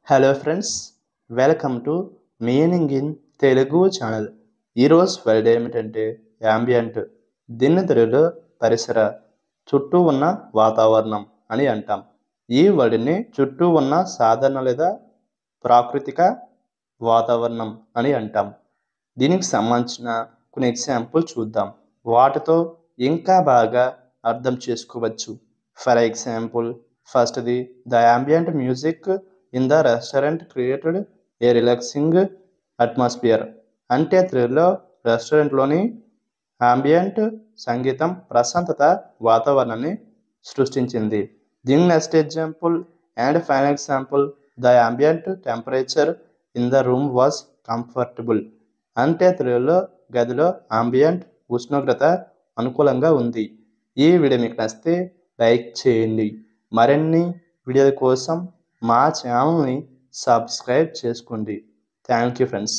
Hello friends, welcome to meaning in Telugu channel. ఈరోజు word ఏమిటంటే ambient. దీన్ని తెలుగులో పరిసర, చుట్టూ ఉన్న వాతావరణం అని అంటాం. ఈ వర్డ్ని చుట్టూ ఉన్న సాధారణ లేదా ప్రాకృతిక వాతావరణం అని అంటాం. దీనికి సంబంధించిన కొన్ని ఎగ్జాంపుల్ చూద్దాం. వాటితో ఇంకా బాగా అర్థం చేసుకోవచ్చు. ఫర్ ఎగ్జాంపుల్, ఫస్ట్ది the ambient music in the restaurant created a relaxing atmosphere. అంటే తెలుగులో రెస్టారెంట్లోని యాంబియంట్ సంగీతం ప్రశాంతత వాతావరణాన్ని సృష్టించింది. దీని next example and final example, the ambient temperature in the room was comfortable. అంటే తెలుగులో గదిలో ఆంబియంట్ ఉష్ణోగ్రత అనుకూలంగా ఉంది. ఈ వీడియో మీకు నచ్చితే లైక్ చేయండి. మరిన్ని వీడియోల కోసం మా ఛానల్ని సబ్స్క్రైబ్ చేసుకోండి. Thank you friends.